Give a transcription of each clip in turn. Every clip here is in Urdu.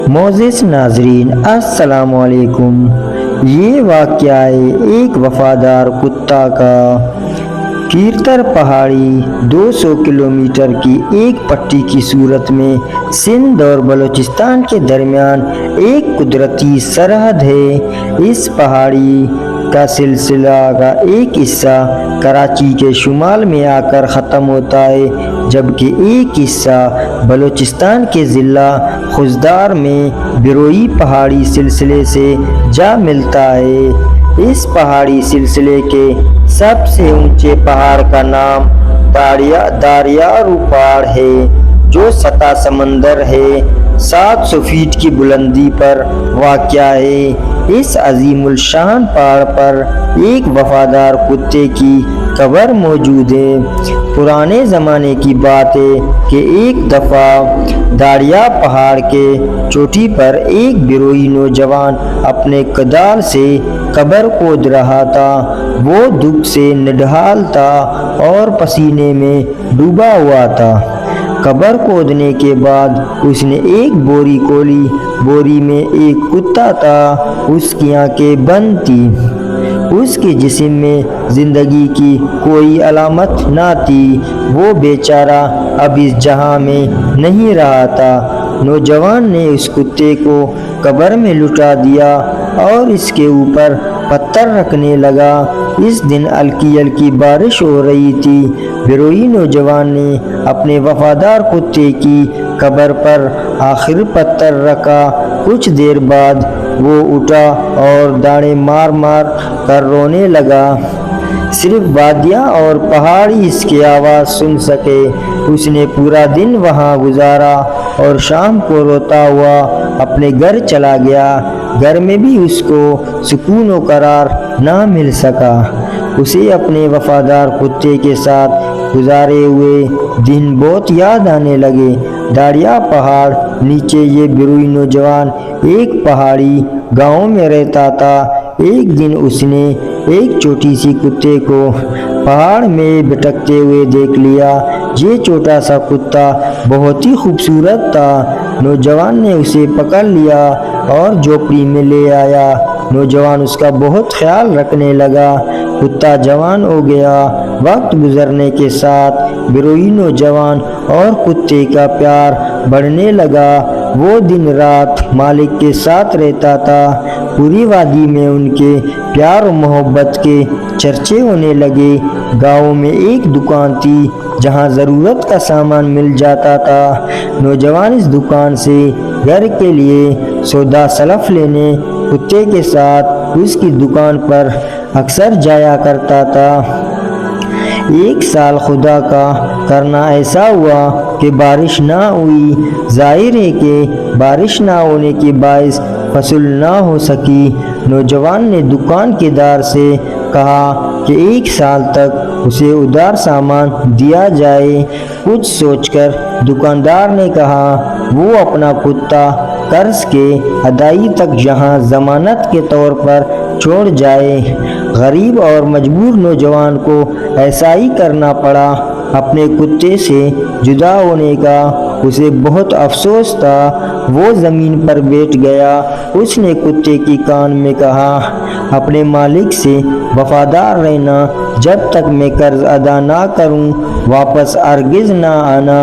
معزز ناظرین السلام علیکم۔ یہ واقعہ ہے ایک وفادار کتا کا۔ کیرتر پہاڑی 200 کلومیٹر کی ایک پٹی کی صورت میں سندھ اور بلوچستان کے درمیان ایک قدرتی سرحد ہے۔ اس پہاڑی کا سلسلہ کا ایک حصہ کراچی کے شمال میں آ کر ختم ہوتا ہے، جبکہ ایک حصہ بلوچستان کے ضلع خوزدار میں بروئی پہاڑی سلسلے سے جا ملتا ہے۔ اس پہاڑی سلسلے کے سب سے اونچے پہاڑ کا نام داریارو پہاڑ ہے، جو سطح سمندر ہے 700 فٹ کی بلندی پر واقع ہے۔ اس عظیم الشان پہاڑ پر ایک وفادار کتے کی قبر موجود ہے۔ پرانے زمانے کی بات ہے کہ ایک دفعہ داریا پہاڑ کے چوٹی پر ایک بروئی نوجوان اپنے کدال سے قبر کھود رہا تھا۔ وہ دکھ سے نڈھال تھا اور پسینے میں ڈوبا ہوا تھا۔ قبر کھودنے کے بعد اس نے ایک بوری کھولی۔ بوری میں ایک کتا تھا، اس کی آنکھیں بند تھیں۔ اس کے جسم میں زندگی کی کوئی علامت نہ تھی۔ وہ بیچارہ اب اس جہاں میں نہیں رہا تھا۔ نوجوان نے اس کتے کو قبر میں لٹا دیا اور اس کے اوپر پتھر رکھنے لگا۔ اس دن ہلکی ہلکی بارش ہو رہی تھی۔ بروئی نوجوان نے اپنے وفادار کتے کی قبر پر آخر پتھر رکھا۔ کچھ دیر بعد وہ اٹھا اور داڑیں مار مار کر رونے لگا۔ صرف وادیاں اور پہاڑی اس کی آواز سن سکے۔ اس نے پورا دن وہاں گزارا اور شام کو روتا ہوا اپنے گھر چلا گیا۔ گھر میں بھی اس کو سکون و قرار نہ مل سکا۔ اسے اپنے وفادار کتے کے ساتھ گزارے ہوئے دن بہت یاد آنے لگے۔ داریا پہاڑ نیچے یہ بروئی نوجوان ایک پہاڑی گاؤں میں رہتا تھا۔ ایک دن اس نے ایک چھوٹی سی کتے کو پہاڑ میں بھٹکتے ہوئے دیکھ لیا۔ یہ چھوٹا سا کتا بہت ہی خوبصورت تھا۔ نوجوان نے اسے پکڑ لیا اور جھوپڑی میں لے آیا۔ نوجوان اس کا بہت خیال رکھنے لگا۔ کتا جوان ہو گیا۔ وقت گزرنے کے ساتھ بروئی نوجوان اور کتے کا پیار بڑھنے لگا۔ وہ دن رات مالک کے ساتھ رہتا تھا۔ پوری وادی میں ان کے پیار و محبت کے چرچے ہونے لگے۔ گاؤں میں ایک دکان تھی جہاں ضرورت کا سامان مل جاتا تھا۔ نوجوان اس دکان سے گھر کے لیے سودا سلف لینے کتے کے ساتھ اس کی دکان پر اکثر جایا کرتا تھا۔ ایک سال خدا کا کرنا ایسا ہوا کہ بارش نہ ہوئی۔ ظاہر ہے کہ بارش نہ ہونے کے باعث فصل نہ ہو سکی۔ نوجوان نے دکان کے دار سے کہا کہ ایک سال تک اسے ادھار سامان دیا جائے۔ کچھ سوچ کر دکاندار نے کہا وہ اپنا کتا قرض کے ادائی تک یہاں ضمانت کے طور پر چھوڑ جائے۔ غریب اور مجبور نوجوان کو ایسا ہی کرنا پڑا۔ اپنے کتے سے جدا ہونے کا اسے بہت افسوس تھا۔ وہ زمین پر بیٹھ گیا۔ اس نے کتے کی کان میں کہا اپنے مالک سے وفادار رہنا، جب تک میں قرض ادا نہ کروں واپس ہرگز نہ آنا۔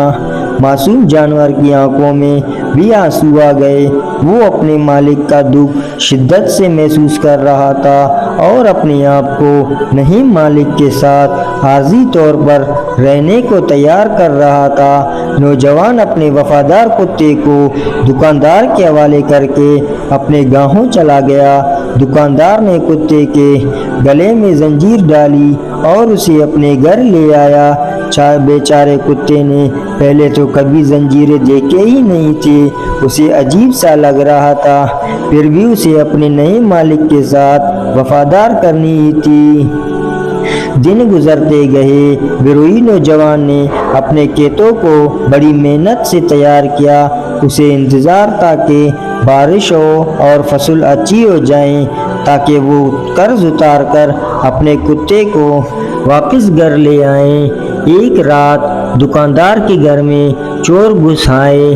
معصوم جانور کی آنکھوں میں بھی آنسو آ گئے۔ وہ اپنے مالک کا دکھ شدت سے محسوس کر رہا تھا اور اپنے آپ کو نئی مالک کے ساتھ عارضی طور پر رہنے کو تیار کر رہا تھا۔ نوجوان اپنے وفادار کتے کو دکاندار کے حوالے کر کے اپنے گاؤں چلا گیا۔ دکاندار نے کتے کے گلے میں زنجیر ڈالی اور اسے اپنے گھر لے آیا۔ بیچارے کتے نے پہلے تو کبھی زنجیریں دیکھے ہی نہیں تھے۔ اسے عجیب سا لگ رہا تھا، پھر بھی اسے اپنے نئے مالک کے ساتھ وفادار کرنی ہی تھی۔ دن گزرتے گئے۔ بروئی نوجوان نے اپنے کھیتوں کو بڑی محنت سے تیار کیا۔ اسے انتظار تھا کہ بارش ہو اور فصل اچھی ہو جائیں تاکہ وہ قرض اتار کر اپنے کتے کو واپس گھر لے آئیں۔ ایک رات دکاندار کے گھر میں چور گھس آئے